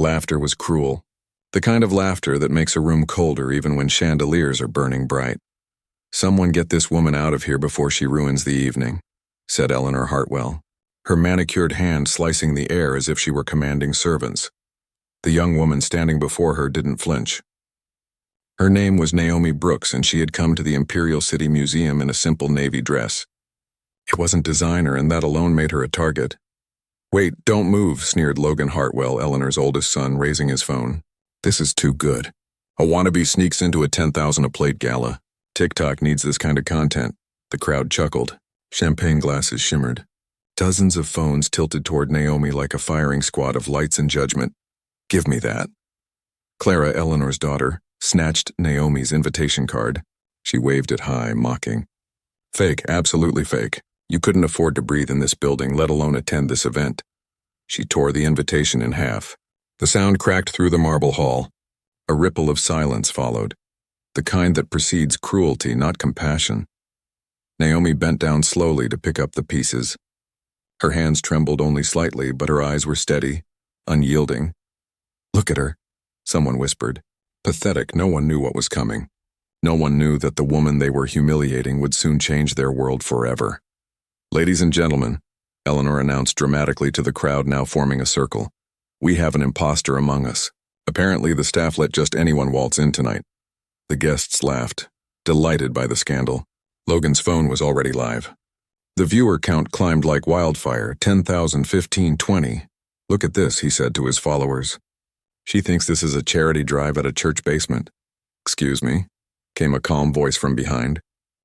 laughter was cruel. The kind of laughter that makes a room colder even when chandeliers are burning bright. "Someone get this woman out of here before she ruins the evening," said Eleanor Hartwell, her manicured hand slicing the air as if she were commanding servants. The young woman standing before her didn't flinch. Her name was Naomi Brooks, and she had come to the Imperial City Museum in a simple navy dress. It wasn't designer, and that alone made her a target. "Wait, don't move," sneered Logan Hartwell, Eleanor's oldest son, raising his phone. "This is too good. A wannabe sneaks into a 10,000 a plate gala. TikTok needs this kind of content." The crowd chuckled. Champagne glasses shimmered. Dozens of phones tilted toward Naomi like a firing squad of lights and judgment. "Give me that." Clara, Eleanor's daughter, snatched Naomi's invitation card. She waved it high, mocking. "Fake, absolutely fake. You couldn't afford to breathe in this building, let alone attend this event." She tore the invitation in half. The sound cracked through the marble hall. A ripple of silence followed, the kind that precedes cruelty, not compassion. Naomi bent down slowly to pick up the pieces. Her hands trembled only slightly, but her eyes were steady, unyielding. "Look at her," someone whispered. Pathetic, no one knew what was coming. No one knew that the woman they were humiliating would soon change their world forever. "Ladies and gentlemen," Eleanor announced dramatically to the crowd now forming a circle, "we have an imposter among us. Apparently the staff let just anyone waltz in tonight." The guests laughed, delighted by the scandal. Logan's phone was already live. The viewer count climbed like wildfire, 10,000, 15, 20. "Look at this," he said to his followers. "She thinks this is a charity drive at a church basement." "Excuse me," came a calm voice from behind.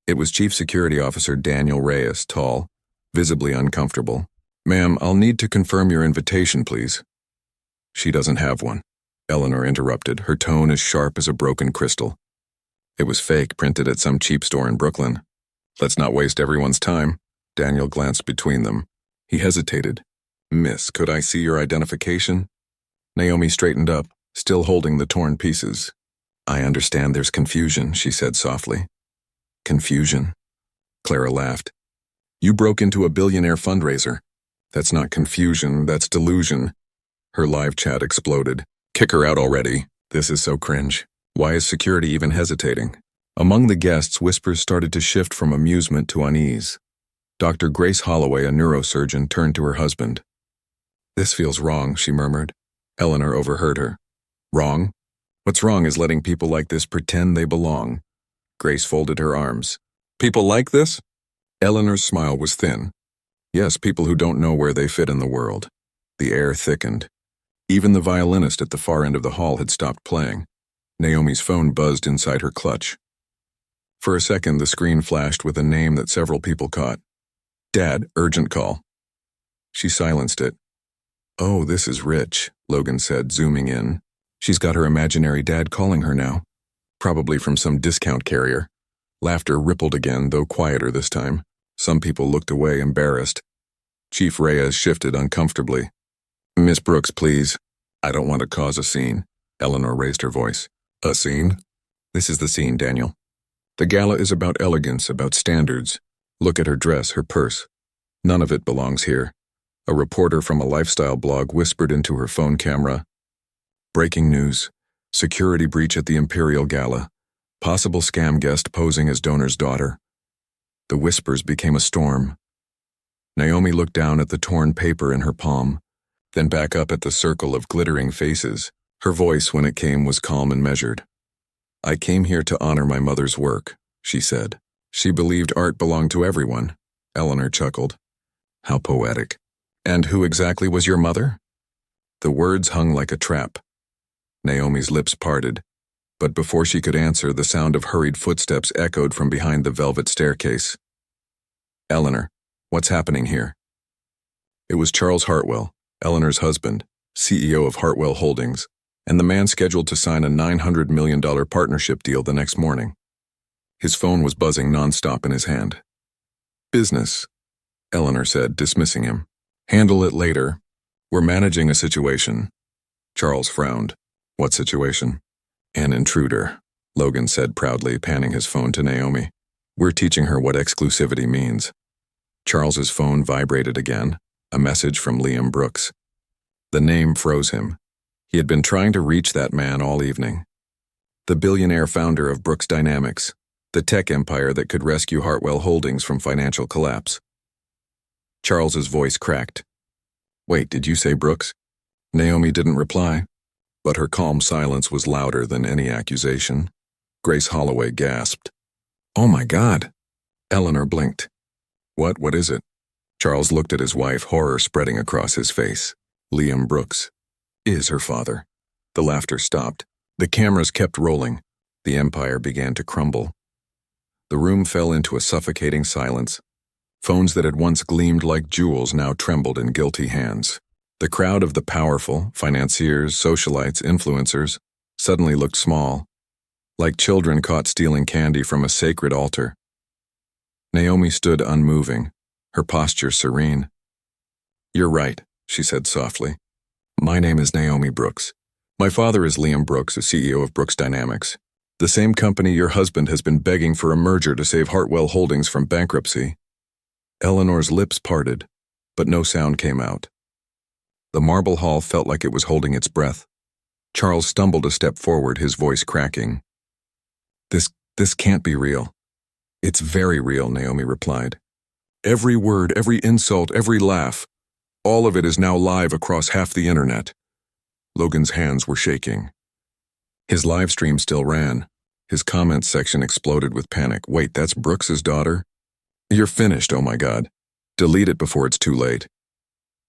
It was Chief Security Officer Daniel Reyes, tall, visibly uncomfortable. "Ma'am, I'll need to confirm your invitation, please." "She doesn't have one," Eleanor interrupted, her tone as sharp as a broken crystal. "It was fake, printed at some cheap store in Brooklyn." "Let's not waste everyone's time." Daniel glanced between them. He hesitated. "Miss, could I see your identification?" Naomi straightened up, still holding the torn pieces. "I understand there's confusion," she said softly. "Confusion?" Clara laughed. "You broke into a billionaire fundraiser. That's not confusion, that's delusion." Her live chat exploded. "Kick her out already. This is so cringe. Why is security even hesitating?" Among the guests, whispers started to shift from amusement to unease. Dr. Grace Holloway, a neurosurgeon, turned to her husband. "This feels wrong," she murmured. Eleanor overheard her. "Wrong? What's wrong is letting people like this pretend they belong." Grace folded her arms. "People like this?" Eleanor's smile was thin. "Yes, people who don't know where they fit in the world." The air thickened. Even the violinist at the far end of the hall had stopped playing. Naomi's phone buzzed inside her clutch. For a second, the screen flashed with a name that several people caught. "Dad, urgent call." She silenced it. "Oh, this is rich," Logan said, zooming in. "She's got her imaginary dad calling her now. Probably from some discount carrier." Laughter rippled again, though quieter this time. Some people looked away, embarrassed. Chief Reyes shifted uncomfortably. "Miss Brooks, please." "I don't want to cause a scene." Eleanor raised her voice. "A scene?" "This is the scene, Daniel. The gala is about elegance, about standards. Look at her dress, her purse. None of it belongs here." A reporter from a lifestyle blog whispered into her phone camera. "Breaking news. Security breach at the Imperial Gala. Possible scam guest posing as donor's daughter." The whispers became a storm. Naomi looked down at the torn paper in her palm, then back up at the circle of glittering faces. Her voice, when it came, was calm and measured. "I came here to honor my mother's work," she said. "She believed art belonged to everyone." Eleanor chuckled. "How poetic. And who exactly was your mother?" The words hung like a trap. Naomi's lips parted, but before she could answer, the sound of hurried footsteps echoed from behind the velvet staircase. "Eleanor, what's happening here?" It was Charles Hartwell, Eleanor's husband, CEO of Hartwell Holdings, and the man scheduled to sign a $900 million partnership deal the next morning. His phone was buzzing nonstop in his hand. "Business," Eleanor said, dismissing him. "Handle it later. We're managing a situation." Charles frowned. "What situation?" "An intruder," Logan said proudly, panning his phone to Naomi. "We're teaching her what exclusivity means." Charles's phone vibrated again, a message from Liam Brooks. The name froze him. He had been trying to reach that man all evening. The billionaire founder of Brooks Dynamics, the tech empire that could rescue Hartwell Holdings from financial collapse. Charles's voice cracked. "Wait, did you say Brooks?" Naomi didn't reply, but her calm silence was louder than any accusation. Grace Holloway gasped. "Oh my God!" Eleanor blinked. What is it?" Charles looked at his wife, horror spreading across his face. Liam Brooks is her father. The laughter stopped. The cameras kept rolling. The empire began to crumble. The room fell into a suffocating silence. Phones that had once gleamed like jewels now trembled in guilty hands. The crowd of the powerful, financiers, socialites, influencers, suddenly looked small, like children caught stealing candy from a sacred altar. Naomi stood unmoving, her posture serene. "You're right," she said softly. "My name is Naomi Brooks. My father is Liam Brooks, the CEO of Brooks Dynamics, the same company your husband has been begging for a merger to save Hartwell Holdings from bankruptcy." Eleanor's lips parted, but no sound came out. The marble hall felt like it was holding its breath. Charles stumbled a step forward, his voice cracking. This can't be real." "It's very real," Naomi replied. "Every word, every insult, every laugh, all of it is now live across half the internet." Logan's hands were shaking. His live stream still ran. His comments section exploded with panic. "Wait, that's Brooks's daughter? You're finished, oh my God. Delete it before it's too late."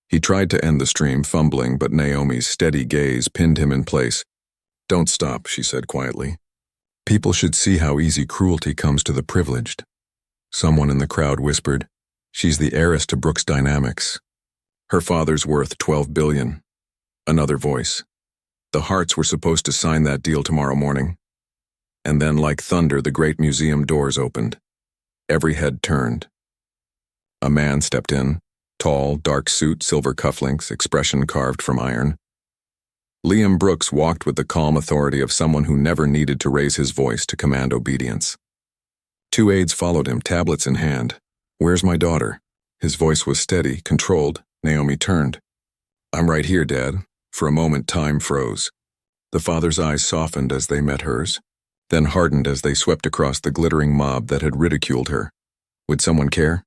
He tried to end the stream, fumbling, but Naomi's steady gaze pinned him in place. "Don't stop," she said quietly. "People should see how easy cruelty comes to the privileged." Someone in the crowd whispered, "She's the heiress to Brooks Dynamics. Her father's worth $12 billion. Another voice, "The Harts were supposed to sign that deal tomorrow morning." And then, like thunder, the great museum doors opened. Every head turned. A man stepped in, tall, dark suit, silver cufflinks, expression carved from iron. Liam Brooks walked with the calm authority of someone who never needed to raise his voice to command obedience. Two aides followed him, tablets in hand. "Where's my daughter?" His voice was steady, controlled. Naomi turned. "I'm right here, Dad." For a moment, time froze. The father's eyes softened as they met hers, then hardened as they swept across the glittering mob that had ridiculed her. "Would someone care?"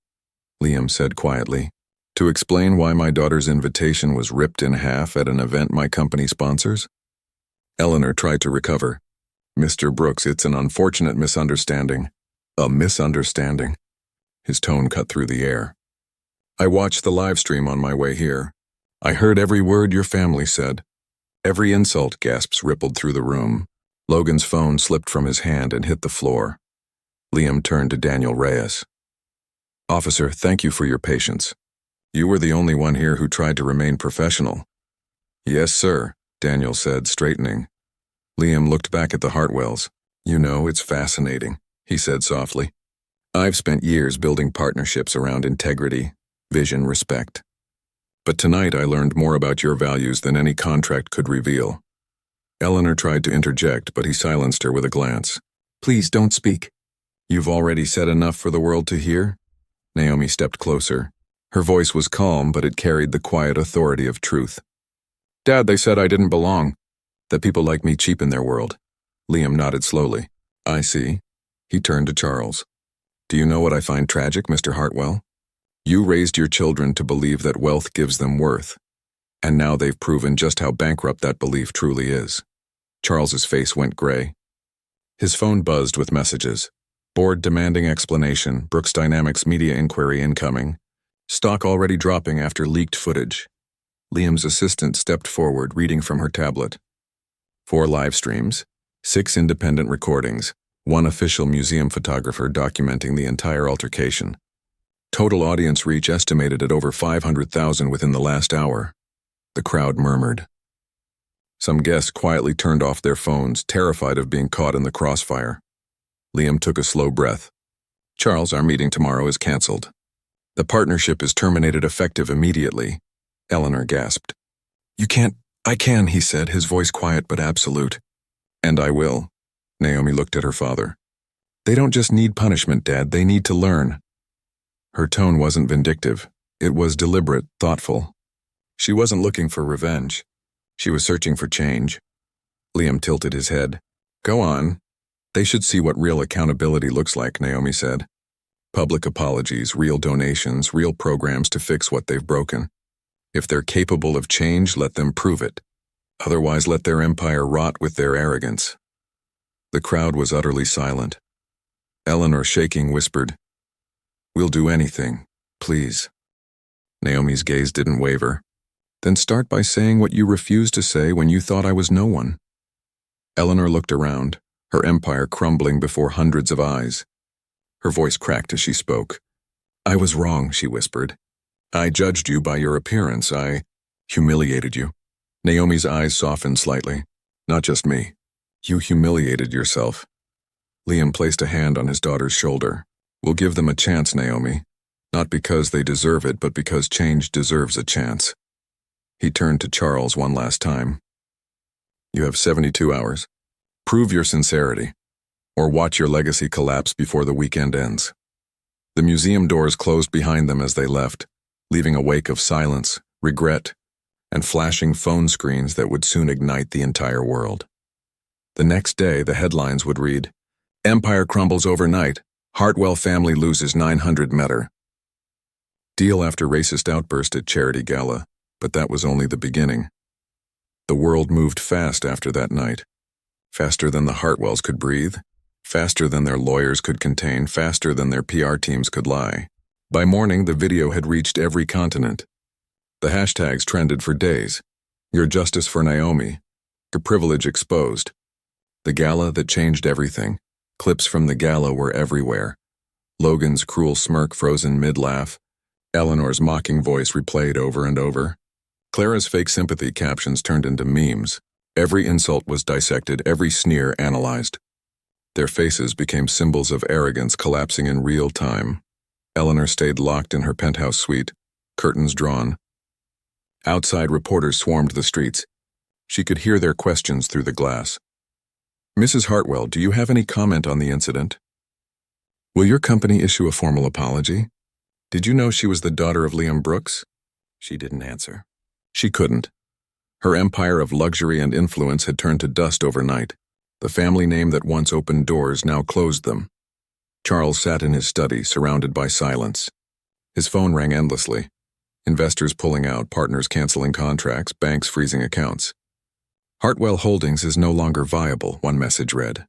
Liam said quietly. "To explain why my daughter's invitation was ripped in half at an event my company sponsors?" Eleanor tried to recover. "Mr. Brooks, it's an unfortunate misunderstanding." "A misunderstanding?" His tone cut through the air. "I watched the live stream on my way here. I heard every word your family said. Every insult," gasps rippled through the room. Logan's phone slipped from his hand and hit the floor. Liam turned to Daniel Reyes. "Officer, thank you for your patience. You were the only one here who tried to remain professional." "Yes, sir," Daniel said, straightening. Liam looked back at the Hartwells. "You know, it's fascinating," he said softly. "I've spent years building partnerships around integrity, vision, respect. But tonight I learned more about your values than any contract could reveal." Eleanor tried to interject, but he silenced her with a glance. "Please don't speak." "You've already said enough for the world to hear?" Naomi stepped closer. Her voice was calm, but it carried the quiet authority of truth. "Dad, they said I didn't belong, that people like me cheapen their world." Liam nodded slowly. "I see." He turned to Charles. "Do you know what I find tragic, Mr. Hartwell? You raised your children to believe that wealth gives them worth, and now they've proven just how bankrupt that belief truly is." Charles's face went gray. His phone buzzed with messages. Board demanding explanation, Brooks Dynamics media inquiry incoming, stock already dropping after leaked footage. Liam's assistant stepped forward, reading from her tablet. 4 live streams, 6 independent recordings, 1 official museum photographer documenting the entire altercation. Total audience reach estimated at over 500,000 within the last hour. The crowd murmured. Some guests quietly turned off their phones, terrified of being caught in the crossfire. Liam took a slow breath. "Charles, our meeting tomorrow is canceled. The partnership is terminated effective immediately." Eleanor gasped. "You can't." "I can," he said, his voice quiet but absolute. "And I will." Naomi looked at her father. "They don't just need punishment, Dad, they need to learn." Her tone wasn't vindictive. It was deliberate, thoughtful. She wasn't looking for revenge. She was searching for change. Liam tilted his head. Go on. They should see what real accountability looks like, Naomi said. Public apologies, real donations, real programs to fix what they've broken. If they're capable of change, let them prove it. Otherwise, let their empire rot with their arrogance. The crowd was utterly silent. Eleanor, shaking, whispered, We'll do anything, please. Naomi's gaze didn't waver. Then start by saying what you refused to say when you thought I was no one. Eleanor looked around, her empire crumbling before hundreds of eyes. Her voice cracked as she spoke. I was wrong, she whispered. I judged you by your appearance. I humiliated you. Naomi's eyes softened slightly. Not just me. You humiliated yourself. Liam placed a hand on his daughter's shoulder. We'll give them a chance, Naomi. Not because they deserve it, but because change deserves a chance. He turned to Charles one last time. You have 72 hours. Prove your sincerity, or watch your legacy collapse before the weekend ends. The museum doors closed behind them as they left, leaving a wake of silence, regret, and flashing phone screens that would soon ignite the entire world. The next day, the headlines would read, Empire crumbles overnight. Hartwell family loses 900 meter. Deal after racist outburst at charity gala, but that was only the beginning. The world moved fast after that night. Faster than the Hartwells could breathe, faster than their lawyers could contain, faster than their PR teams could lie. By morning, the video had reached every continent. The hashtags trended for days. Your justice for Naomi. Her privilege exposed. The gala that changed everything. Clips from the gala were everywhere. Logan's cruel smirk frozen mid-laugh. Eleanor's mocking voice replayed over and over. Clara's fake sympathy captions turned into memes. Every insult was dissected, every sneer analyzed. Their faces became symbols of arrogance collapsing in real time. Eleanor stayed locked in her penthouse suite, curtains drawn. Outside, reporters swarmed the streets. She could hear their questions through the glass. Mrs. Hartwell, do you have any comment on the incident? Will your company issue a formal apology? Did you know she was the daughter of Liam Brooks? She didn't answer. She couldn't. Her empire of luxury and influence had turned to dust overnight. The family name that once opened doors now closed them. Charles sat in his study, surrounded by silence. His phone rang endlessly. Investors pulling out, partners canceling contracts, banks freezing accounts. Hartwell Holdings is no longer viable, one message read.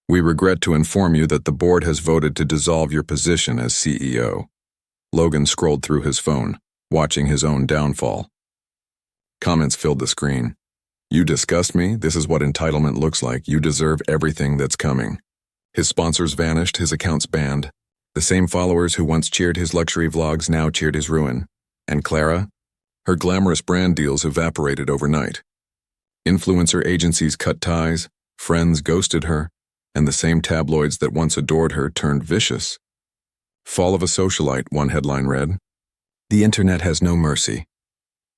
We regret to inform you that the board has voted to dissolve your position as CEO. Logan scrolled through his phone, watching his own downfall. Comments filled the screen. You disgust me. This is what entitlement looks like. You deserve everything that's coming. His sponsors vanished, his accounts banned. The same followers who once cheered his luxury vlogs now cheered his ruin. And Clara? Her glamorous brand deals evaporated overnight. Influencer agencies cut ties, friends ghosted her, and the same tabloids that once adored her turned vicious. Fall of a socialite, one headline read. The internet has no mercy.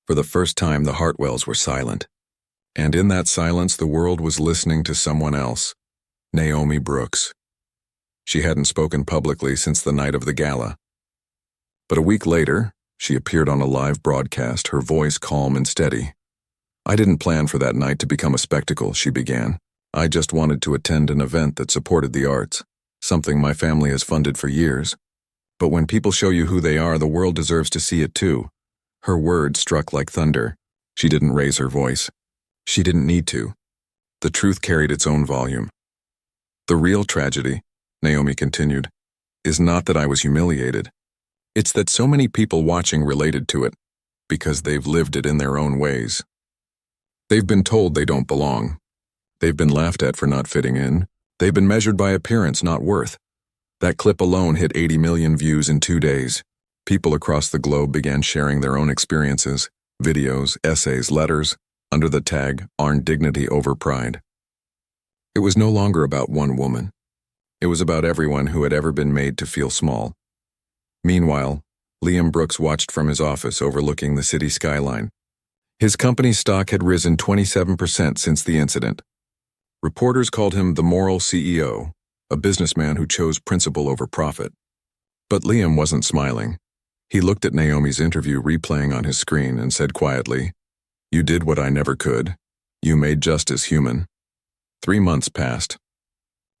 For the first time, the Hartwells were silent. And in that silence, the world was listening to someone else, Naomi Brooks. She hadn't spoken publicly since the night of the gala. But a week later, she appeared on a live broadcast, her voice calm and steady. I didn't plan for that night to become a spectacle, she began. I just wanted to attend an event that supported the arts, something my family has funded for years. But when people show you who they are, the world deserves to see it too. Her words struck like thunder. She didn't raise her voice. She didn't need to. The truth carried its own volume. The real tragedy, Naomi continued, is not that I was humiliated. It's that so many people watching related to it, because they've lived it in their own ways. They've been told they don't belong. They've been laughed at for not fitting in. They've been measured by appearance, not worth. That clip alone hit 80 million views in 2 days. People across the globe began sharing their own experiences, videos, essays, letters, under the tag, "Earn Dignity Over Pride." It was no longer about one woman. It was about everyone who had ever been made to feel small. Meanwhile, Liam Brooks watched from his office overlooking the city skyline. His company's stock had risen 27% since the incident. Reporters called him the moral CEO, a businessman who chose principle over profit. But Liam wasn't smiling. He looked at Naomi's interview replaying on his screen and said quietly, You did what I never could. You made justice human. 3 months passed.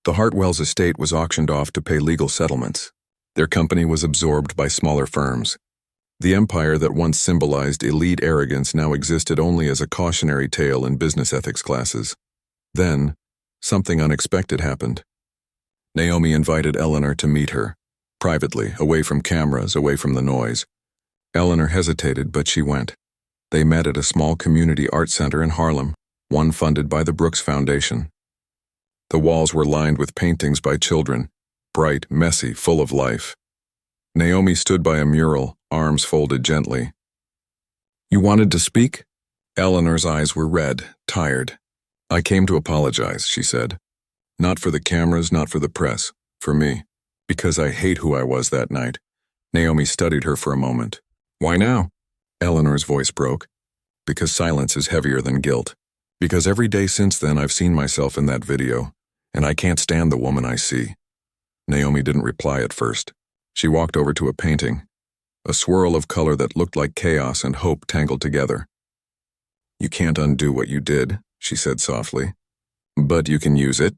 The Hartwells' estate was auctioned off to pay legal settlements. Their company was absorbed by smaller firms. The empire that once symbolized elite arrogance now existed only as a cautionary tale in business ethics classes. Then, something unexpected happened. Naomi invited Eleanor to meet her, privately, away from cameras, away from the noise. Eleanor hesitated, but she went. They met at a small community art center in Harlem, one funded by the Brooks Foundation. The walls were lined with paintings by children, bright, messy, full of life. Naomi stood by a mural, arms folded gently. "You wanted to speak?" Eleanor's eyes were red, tired. "I came to apologize," she said. "Not for the cameras, not for the press, for me. Because I hate who I was that night." Naomi studied her for a moment. "Why now?" Eleanor's voice broke. "Because silence is heavier than guilt. Because every day since then I've seen myself in that video, and I can't stand the woman I see." Naomi didn't reply at first. She walked over to a painting, a swirl of color that looked like chaos and hope tangled together. "You can't undo what you did," she said softly. "But you can use it."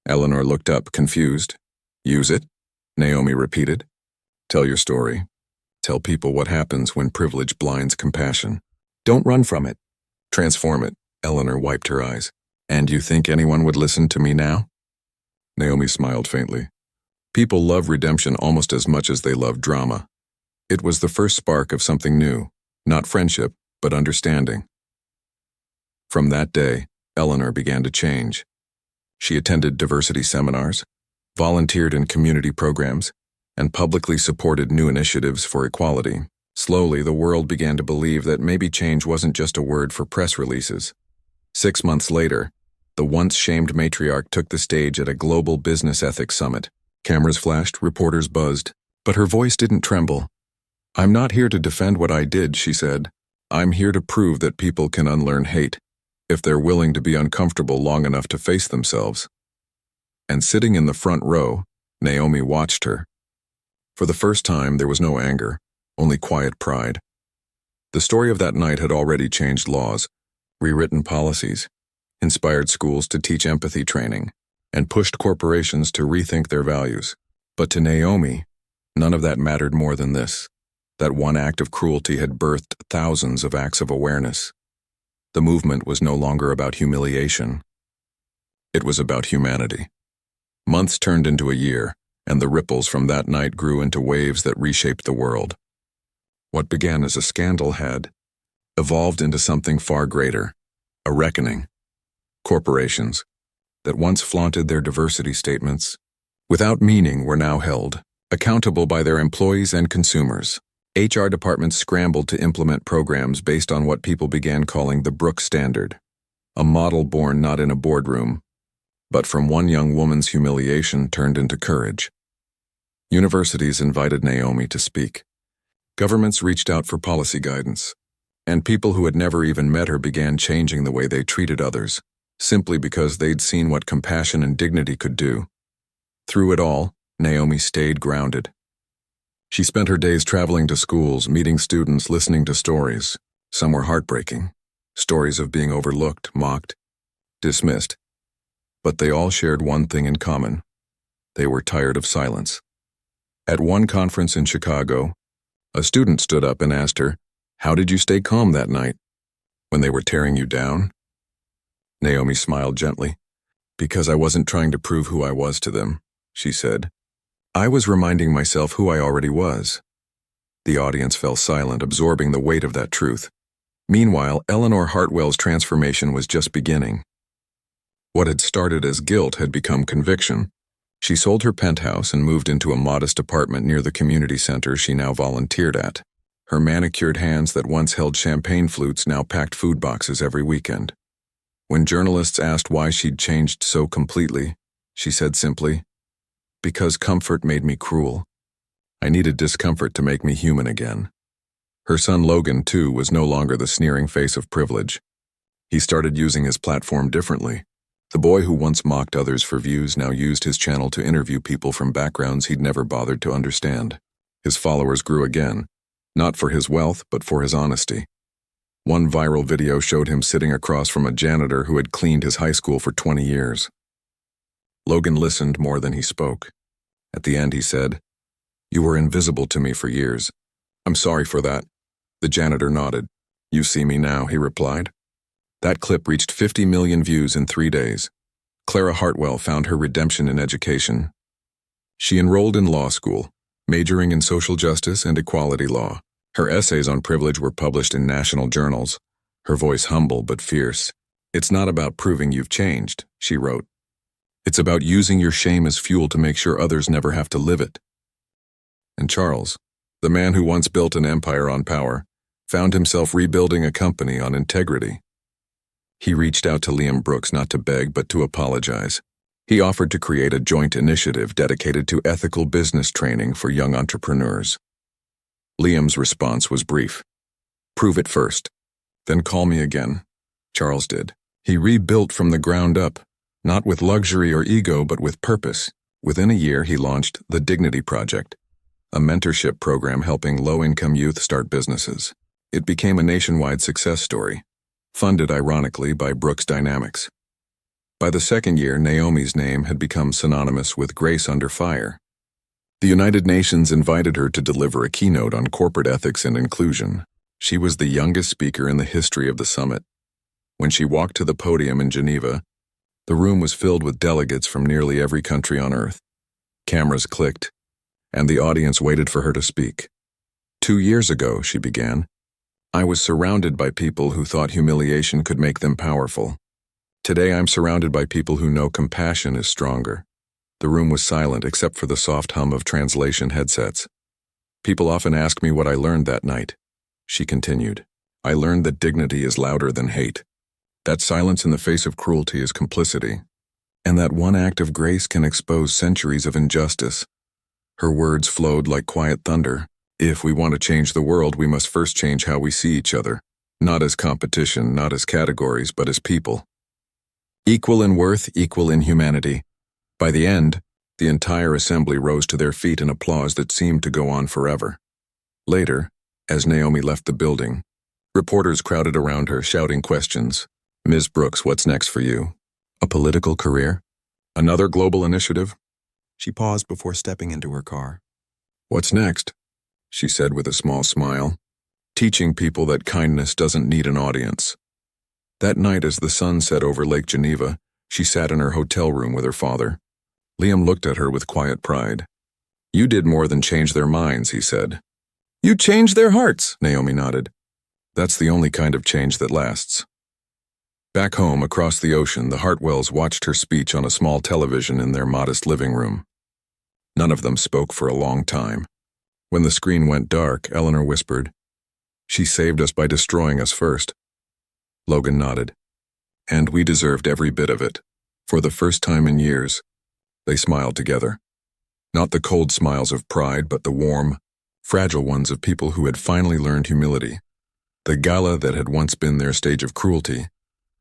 Eleanor looked up, confused. "Use it?" Naomi repeated. "Tell your story. Tell people what happens when privilege blinds compassion. Don't run from it. Transform it." Eleanor wiped her eyes. "And you think anyone would listen to me now?" Naomi smiled faintly. People love redemption almost as much as they love drama. It was the first spark of something new, not friendship, but understanding. From that day, Eleanor began to change. She attended diversity seminars, volunteered in community programs, and publicly supported new initiatives for equality. Slowly, the world began to believe that maybe change wasn't just a word for press releases. 6 months later, the once shamed matriarch took the stage at a global business ethics summit. Cameras flashed, reporters buzzed, but her voice didn't tremble. "I'm not here to defend what I did," she said. "I'm here to prove that people can unlearn hate, if they're willing to be uncomfortable long enough to face themselves." And sitting in the front row, Naomi watched her. For the first time, there was no anger, only quiet pride. The story of that night had already changed laws, rewritten policies, inspired schools to teach empathy training, and pushed corporations to rethink their values. But to Naomi, none of that mattered more than this. That one act of cruelty had birthed thousands of acts of awareness. The movement was no longer about humiliation. It was about humanity. Months turned into a year, and the ripples from that night grew into waves that reshaped the world. What began as a scandal had evolved into something far greater, a reckoning. Corporations, that once flaunted their diversity statements, without meaning, were now held accountable by their employees and consumers. HR departments scrambled to implement programs based on what people began calling the Brooks Standard, a model born not in a boardroom, but from one young woman's humiliation turned into courage. Universities invited Naomi to speak. Governments reached out for policy guidance, and people who had never even met her began changing the way they treated others, simply because they'd seen what compassion and dignity could do. Through it all, Naomi stayed grounded. She spent her days traveling to schools, meeting students, listening to stories. Some were heartbreaking, stories of being overlooked, mocked, dismissed. But they all shared one thing in common. They were tired of silence. At one conference in Chicago, a student stood up and asked her, "How did you stay calm that night? When they were tearing you down?" Naomi smiled gently. "Because I wasn't trying to prove who I was to them," she said. "I was reminding myself who I already was." The audience fell silent, absorbing the weight of that truth. Meanwhile, Eleanor Hartwell's transformation was just beginning. What had started as guilt had become conviction. She sold her penthouse and moved into a modest apartment near the community center she now volunteered at. Her manicured hands that once held champagne flutes now packed food boxes every weekend. When journalists asked why she'd changed so completely, she said simply, "Because comfort made me cruel. I needed discomfort to make me human again." Her son Logan, too, was no longer the sneering face of privilege. He started using his platform differently. The boy who once mocked others for views now used his channel to interview people from backgrounds he'd never bothered to understand. His followers grew again, not for his wealth, but for his honesty. One viral video showed him sitting across from a janitor who had cleaned his high school for 20 years. Logan listened more than he spoke. At the end, he said, "You were invisible to me for years. I'm sorry for that." The janitor nodded. "You see me now," he replied. That clip reached 50 million views in 3 days. Clara Hartwell found her redemption in education. She enrolled in law school, majoring in social justice and equality law. Her essays on privilege were published in national journals, her voice humble but fierce. "It's not about proving you've changed," she wrote. "It's about using your shame as fuel to make sure others never have to live it." And Charles, the man who once built an empire on power, found himself rebuilding a company on integrity. He reached out to Liam Brooks not to beg but to apologize. He offered to create a joint initiative dedicated to ethical business training for young entrepreneurs. Liam's response was brief. "Prove it first, then call me again." Charles did. He rebuilt from the ground up, not with luxury or ego but with purpose. Within a year, he launched the Dignity Project, a mentorship program helping low-income youth start businesses. It became a nationwide success story, funded ironically by Brooks Dynamics. By the second year, Naomi's name had become synonymous with grace under fire. The United Nations invited her to deliver a keynote on corporate ethics and inclusion. She was the youngest speaker in the history of the summit. When she walked to the podium in Geneva, the room was filled with delegates from nearly every country on Earth. Cameras clicked, and the audience waited for her to speak. 2 years ago, she began, I was surrounded by people who thought humiliation could make them powerful. Today I'm surrounded by people who know compassion is stronger. The room was silent except for the soft hum of translation headsets. People often ask me what I learned that night. She continued, I learned that dignity is louder than hate. That silence in the face of cruelty is complicity. And that one act of grace can expose centuries of injustice. Her words flowed like quiet thunder. If we want to change the world, we must first change how we see each other. Not as competition, not as categories, but as people. Equal in worth, equal in humanity. By the end, the entire assembly rose to their feet in applause that seemed to go on forever. Later, as Naomi left the building, reporters crowded around her, shouting questions. Ms. Brooks, what's next for you? A political career? Another global initiative? She paused before stepping into her car. What's next? She said with a small smile. Teaching people that kindness doesn't need an audience. That night, as the sun set over Lake Geneva, she sat in her hotel room with her father. Liam looked at her with quiet pride. You did more than change their minds, he said. You changed their hearts, Naomi nodded. That's the only kind of change that lasts. Back home, across the ocean, the Hartwells watched her speech on a small television in their modest living room. None of them spoke for a long time. When the screen went dark, Eleanor whispered, She saved us by destroying us first. Logan nodded. And we deserved every bit of it. For the first time in years, they smiled together. Not the cold smiles of pride, but the warm, fragile ones of people who had finally learned humility. The gala that had once been their stage of cruelty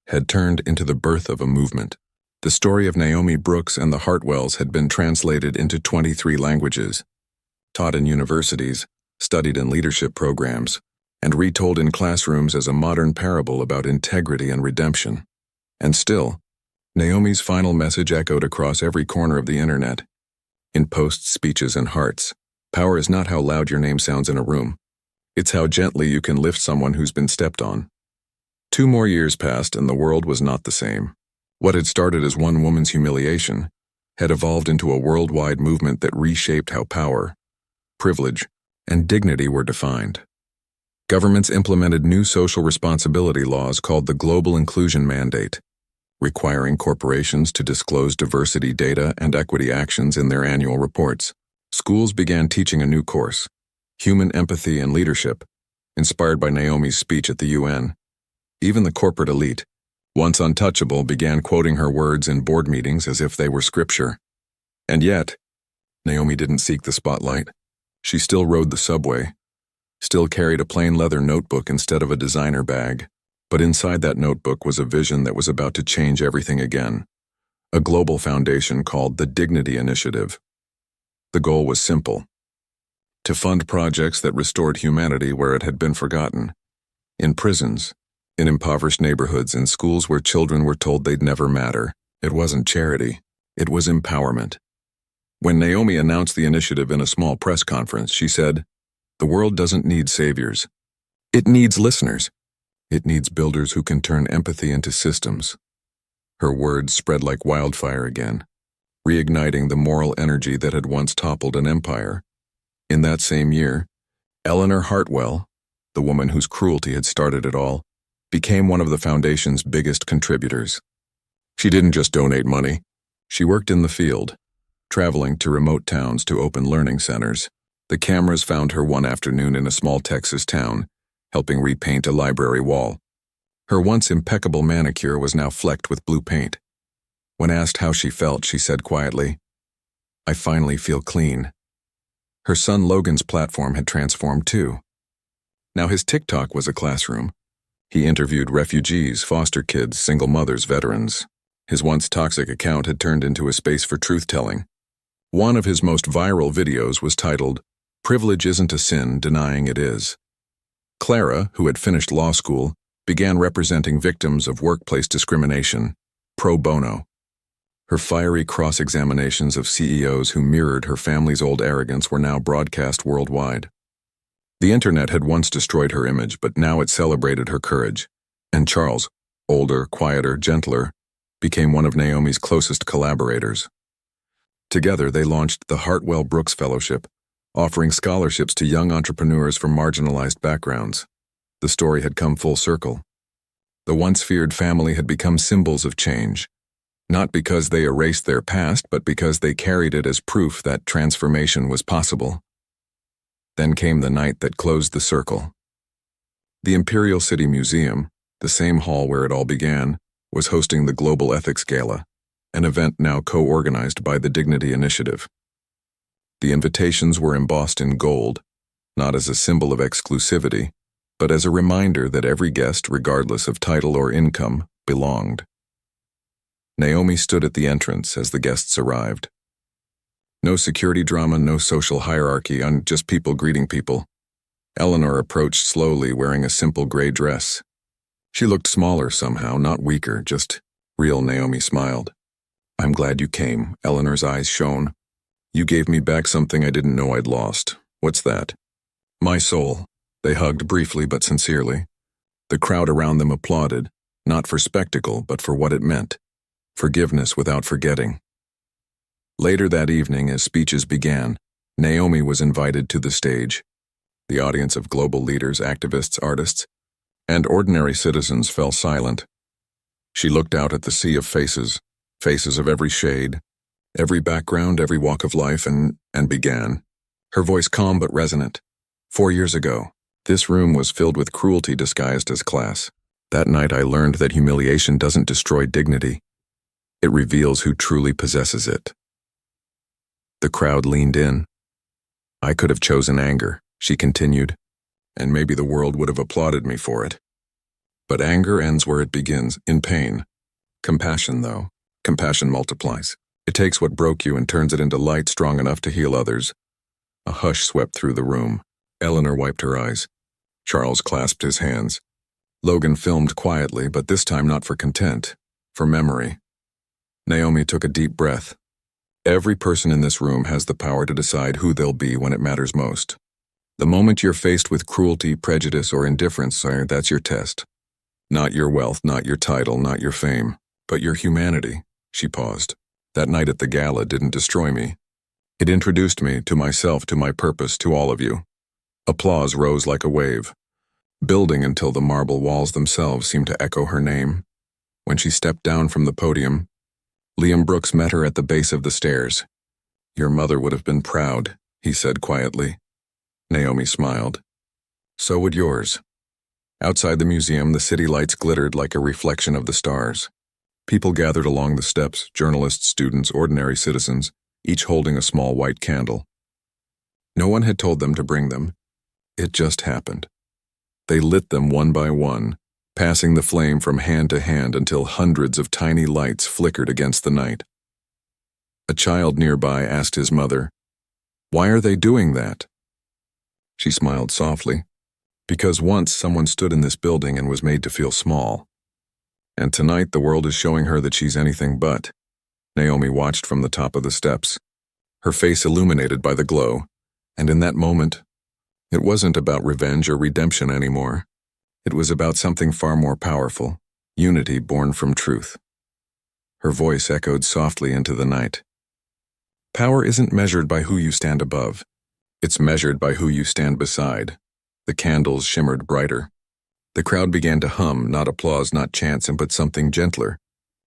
had turned into the birth of a movement. The story of Naomi Brooks and the Hartwells had been translated into 23 languages, taught in universities, studied in leadership programs, and retold in classrooms as a modern parable about integrity and redemption. And still, Naomi's final message echoed across every corner of the internet. In posts, speeches, and hearts, power is not how loud your name sounds in a room. It's how gently you can lift someone who's been stepped on. 2 more years passed and the world was not the same. What had started as one woman's humiliation had evolved into a worldwide movement that reshaped how power, privilege, and dignity were defined. Governments implemented new social responsibility laws called the Global Inclusion Mandate, requiring corporations to disclose diversity data and equity actions in their annual reports. Schools began teaching a new course, Human Empathy and Leadership, inspired by Naomi's speech at the UN. Even the corporate elite, once untouchable, began quoting her words in board meetings as if they were scripture. And yet, Naomi didn't seek the spotlight. She still rode the subway, still carried a plain leather notebook instead of a designer bag. But inside that notebook was a vision that was about to change everything again. A global foundation called the Dignity Initiative. The goal was simple: to fund projects that restored humanity where it had been forgotten. In prisons, in impoverished neighborhoods, in schools where children were told they'd never matter. It wasn't charity. It was empowerment. When Naomi announced the initiative in a small press conference, she said, "The world doesn't need saviors. It needs listeners. It needs builders who can turn empathy into systems." Her words spread like wildfire again, reigniting the moral energy that had once toppled an empire. In that same year, Eleanor Hartwell, the woman whose cruelty had started it all, became one of the foundation's biggest contributors. She didn't just donate money. She worked in the field, traveling to remote towns to open learning centers. The cameras found her one afternoon in a small Texas town, helping repaint a library wall. Her once impeccable manicure was now flecked with blue paint. When asked how she felt, she said quietly, "I finally feel clean." Her son Logan's platform had transformed too. Now his TikTok was a classroom. He interviewed refugees, foster kids, single mothers, veterans. His once toxic account had turned into a space for truth-telling. One of his most viral videos was titled, "Privilege Isn't a Sin, Denying It Is." Clara, who had finished law school, began representing victims of workplace discrimination, pro bono. Her fiery cross-examinations of CEOs who mirrored her family's old arrogance were now broadcast worldwide. The internet had once destroyed her image, but now it celebrated her courage. And Charles, older, quieter, gentler, became one of Naomi's closest collaborators. Together, they launched the Hartwell Brooks Fellowship, offering scholarships to young entrepreneurs from marginalized backgrounds. The story had come full circle. The once feared family had become symbols of change, not because they erased their past, but because they carried it as proof that transformation was possible. Then came the night that closed the circle. The Imperial City Museum, the same hall where it all began, was hosting the Global Ethics Gala, an event now co-organized by the Dignity Initiative. The invitations were embossed in gold, not as a symbol of exclusivity, but as a reminder that every guest, regardless of title or income, belonged. Naomi stood at the entrance as the guests arrived. No security drama, no social hierarchy, just people greeting people. Eleanor approached slowly, wearing a simple gray dress. She looked smaller somehow, not weaker, just real. Naomi smiled. "I'm glad you came," Eleanor's eyes shone. "You gave me back something I didn't know I'd lost." "What's that?" "My soul." They hugged briefly but sincerely. The crowd around them applauded, not for spectacle, but for what it meant. Forgiveness without forgetting. Later that evening, as speeches began, Naomi was invited to the stage. The audience of global leaders, activists, artists, and ordinary citizens fell silent. She looked out at the sea of faces, faces of every shade, every background, every walk of life, and began. Her voice calm but resonant. 4 years ago, this room was filled with cruelty disguised as class. That night I learned that humiliation doesn't destroy dignity. It reveals who truly possesses it. The crowd leaned in. "I could have chosen anger," she continued, "and maybe the world would have applauded me for it. But anger ends where it begins, in pain. Compassion, though, compassion multiplies. It takes what broke you and turns it into light strong enough to heal others." A hush swept through the room. Eleanor wiped her eyes. Charles clasped his hands. Logan filmed quietly, but this time not for content, for memory. Naomi took a deep breath. Every person in this room has the power to decide who they'll be when it matters most. The moment you're faced with cruelty, prejudice, or indifference, that's your test. Not your wealth, not your title, not your fame, but your humanity. She paused. That night at the gala didn't destroy me. It introduced me to myself, to my purpose, to all of you. Applause rose like a wave, building until the marble walls themselves seemed to echo her name. When she stepped down from the podium, Liam Brooks met her at the base of the stairs. "Your mother would have been proud," he said quietly. Naomi smiled. "So would yours." Outside the museum, the city lights glittered like a reflection of the stars. People gathered along the steps, journalists, students, ordinary citizens, each holding a small white candle. No one had told them to bring them. It just happened. They lit them one by one, passing the flame from hand to hand until hundreds of tiny lights flickered against the night. A child nearby asked his mother, "Why are they doing that?" She smiled softly. Because once someone stood in this building and was made to feel small. And tonight the world is showing her that she's anything but. Naomi watched from the top of the steps, her face illuminated by the glow, and in that moment, it wasn't about revenge or redemption anymore. It was about something far more powerful, unity born from truth. Her voice echoed softly into the night. Power isn't measured by who you stand above. It's measured by who you stand beside. The candles shimmered brighter. The crowd began to hum, not applause, not chants, but something gentler,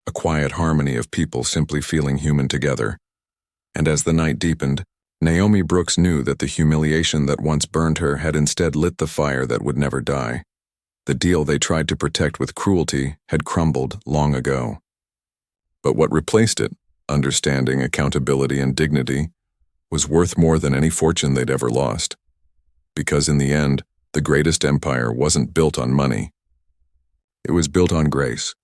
a quiet harmony of people simply feeling human together. And as the night deepened, Naomi Brooks knew that the humiliation that once burned her had instead lit the fire that would never die. The deal they tried to protect with cruelty had crumbled long ago. But what replaced it, understanding, accountability, and dignity, was worth more than any fortune they'd ever lost. Because in the end, the greatest empire wasn't built on money. It was built on grace,